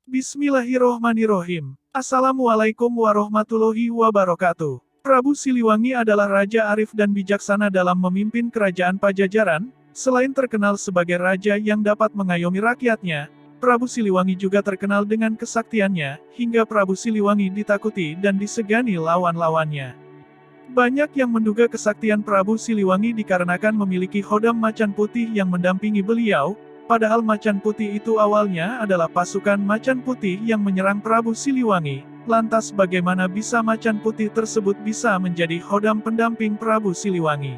Bismillahirrohmanirrohim. Assalamualaikum warahmatullahi wabarakatuh. Prabu Siliwangi adalah raja arif dan bijaksana dalam memimpin kerajaan Pajajaran. Selain terkenal sebagai raja yang dapat mengayomi rakyatnya, Prabu Siliwangi juga terkenal dengan kesaktiannya, hingga Prabu Siliwangi ditakuti dan disegani lawan-lawannya. Banyak yang menduga kesaktian Prabu Siliwangi dikarenakan memiliki Khodam Macan Putih yang mendampingi beliau, padahal Macan Putih itu awalnya adalah pasukan Macan Putih yang menyerang Prabu Siliwangi. Lantas bagaimana bisa Macan Putih tersebut bisa menjadi Khodam pendamping Prabu Siliwangi?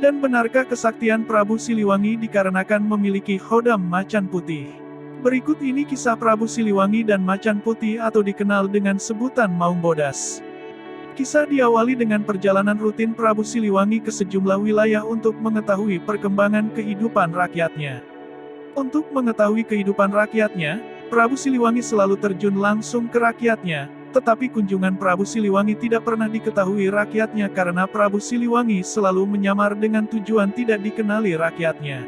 Dan benarkah kesaktian Prabu Siliwangi dikarenakan memiliki Khodam Macan Putih? Berikut ini kisah Prabu Siliwangi dan Macan Putih atau dikenal dengan sebutan Maung Bodas. Kisah diawali dengan perjalanan rutin Prabu Siliwangi ke sejumlah wilayah untuk mengetahui perkembangan kehidupan rakyatnya. Untuk mengetahui kehidupan rakyatnya, Prabu Siliwangi selalu terjun langsung ke rakyatnya, tetapi kunjungan Prabu Siliwangi tidak pernah diketahui rakyatnya karena Prabu Siliwangi selalu menyamar dengan tujuan tidak dikenali rakyatnya.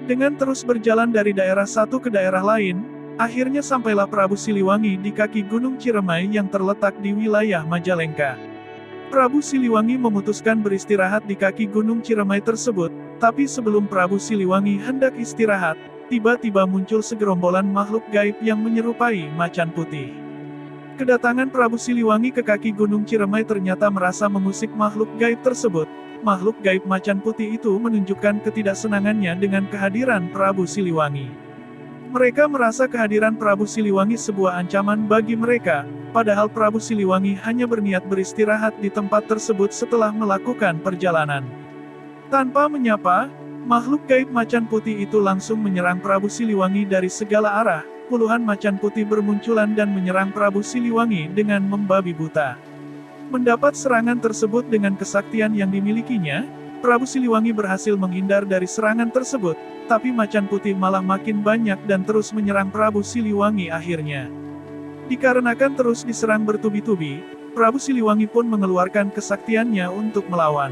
Dengan terus berjalan dari daerah satu ke daerah lain, akhirnya sampailah Prabu Siliwangi di kaki Gunung Ciremai yang terletak di wilayah Majalengka. Prabu Siliwangi memutuskan beristirahat di kaki Gunung Ciremai tersebut, tapi sebelum Prabu Siliwangi hendak istirahat, tiba-tiba muncul segerombolan makhluk gaib yang menyerupai macan putih. Kedatangan Prabu Siliwangi ke kaki Gunung Ciremai ternyata merasa mengusik makhluk gaib tersebut. Makhluk gaib macan putih itu menunjukkan ketidaksenangannya dengan kehadiran Prabu Siliwangi. Mereka merasa kehadiran Prabu Siliwangi sebuah ancaman bagi mereka, padahal Prabu Siliwangi hanya berniat beristirahat di tempat tersebut setelah melakukan perjalanan. Tanpa menyapa, makhluk gaib macan putih itu langsung menyerang Prabu Siliwangi dari segala arah. Puluhan macan putih bermunculan dan menyerang Prabu Siliwangi dengan membabi buta. Mendapat serangan tersebut dengan kesaktian yang dimilikinya, Prabu Siliwangi berhasil menghindar dari serangan tersebut, tapi macan putih malah makin banyak dan terus menyerang Prabu Siliwangi akhirnya. Dikarenakan terus diserang bertubi-tubi, Prabu Siliwangi pun mengeluarkan kesaktiannya untuk melawan.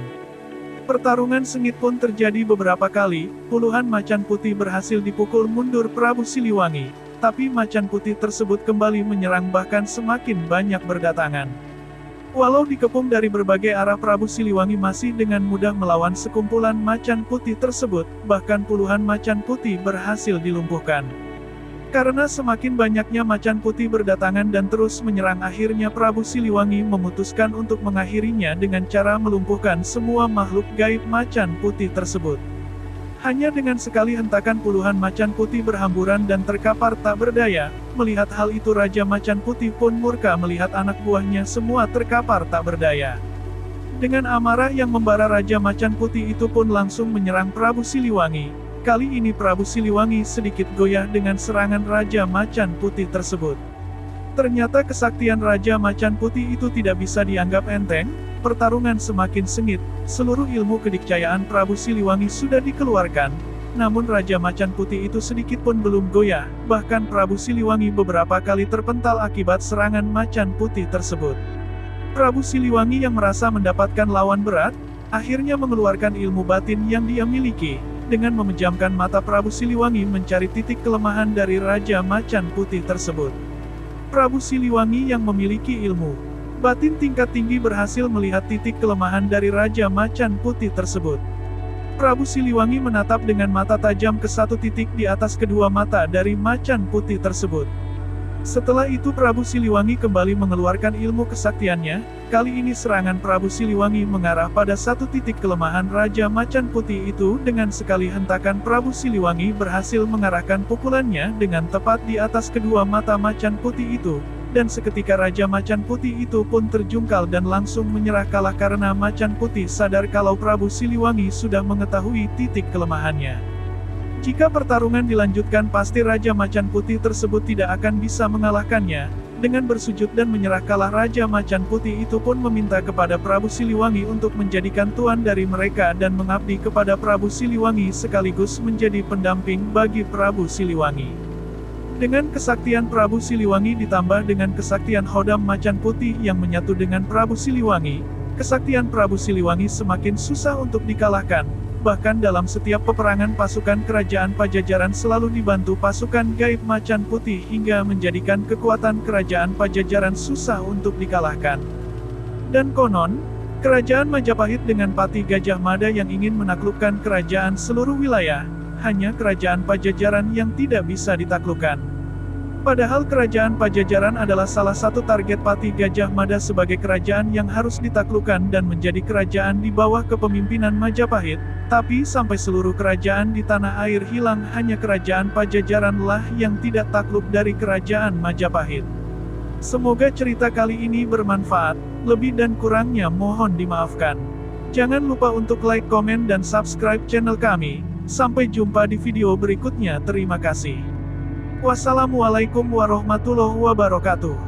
Pertarungan sengit pun terjadi beberapa kali, puluhan macan putih berhasil dipukul mundur Prabu Siliwangi, tapi macan putih tersebut kembali menyerang bahkan semakin banyak berdatangan. Walau dikepung dari berbagai arah, Prabu Siliwangi masih dengan mudah melawan sekumpulan macan putih tersebut, bahkan puluhan macan putih berhasil dilumpuhkan. Karena semakin banyaknya macan putih berdatangan dan terus menyerang, akhirnya Prabu Siliwangi memutuskan untuk mengakhirinya dengan cara melumpuhkan semua makhluk gaib macan putih tersebut. Hanya dengan sekali hentakan puluhan macan putih berhamburan dan terkapar tak berdaya. Melihat hal itu Raja Macan Putih pun murka melihat anak buahnya semua terkapar tak berdaya. Dengan amarah yang membara, Raja Macan Putih itu pun langsung menyerang Prabu Siliwangi. Kali ini Prabu Siliwangi sedikit goyah dengan serangan Raja Macan Putih tersebut. Ternyata kesaktian Raja Macan Putih itu tidak bisa dianggap enteng. Pertarungan semakin sengit, seluruh ilmu kedikcayaan Prabu Siliwangi sudah dikeluarkan, namun Raja Macan Putih itu sedikit pun belum goyah, bahkan Prabu Siliwangi beberapa kali terpental akibat serangan macan putih tersebut. Prabu Siliwangi yang merasa mendapatkan lawan berat, akhirnya mengeluarkan ilmu batin yang dia miliki. Dengan memejamkan mata, Prabu Siliwangi mencari titik kelemahan dari Raja Macan Putih tersebut. Prabu Siliwangi yang memiliki ilmu batin tingkat tinggi berhasil melihat titik kelemahan dari Raja Macan Putih tersebut. Prabu Siliwangi menatap dengan mata tajam ke satu titik di atas kedua mata dari macan putih tersebut. Setelah itu Prabu Siliwangi kembali mengeluarkan ilmu kesaktiannya. Kali ini serangan Prabu Siliwangi mengarah pada satu titik kelemahan Raja Macan Putih itu. Dengan sekali hentakan Prabu Siliwangi berhasil mengarahkan pukulannya dengan tepat di atas kedua mata macan putih itu. Dan seketika Raja Macan Putih itu pun terjungkal dan langsung menyerah kalah karena macan putih sadar kalau Prabu Siliwangi sudah mengetahui titik kelemahannya. Jika pertarungan dilanjutkan pasti Raja Macan Putih tersebut tidak akan bisa mengalahkannya. Dengan bersujud dan menyerah kalah, Raja Macan Putih itu pun meminta kepada Prabu Siliwangi untuk menjadikan tuan dari mereka dan mengabdi kepada Prabu Siliwangi sekaligus menjadi pendamping bagi Prabu Siliwangi. Dengan kesaktian Prabu Siliwangi ditambah dengan kesaktian Khodam Macan Putih yang menyatu dengan Prabu Siliwangi, kesaktian Prabu Siliwangi semakin susah untuk dikalahkan. Bahkan dalam setiap peperangan pasukan kerajaan Pajajaran selalu dibantu pasukan gaib Macan Putih hingga menjadikan kekuatan kerajaan Pajajaran susah untuk dikalahkan. Dan konon, kerajaan Majapahit dengan Pati Gajah Mada yang ingin menaklukkan kerajaan seluruh wilayah, hanya kerajaan Pajajaran yang tidak bisa ditaklukkan. Padahal kerajaan Pajajaran adalah salah satu target Pati Gajah Mada sebagai kerajaan yang harus ditaklukkan dan menjadi kerajaan di bawah kepemimpinan Majapahit, tapi sampai seluruh kerajaan di tanah air hilang hanya kerajaan Pajajaranlah yang tidak takluk dari kerajaan Majapahit. Semoga cerita kali ini bermanfaat, lebih dan kurangnya mohon dimaafkan. Jangan lupa untuk like, komen, dan subscribe channel kami. Sampai jumpa di video berikutnya. Terima kasih. Wassalamualaikum warahmatullahi wabarakatuh.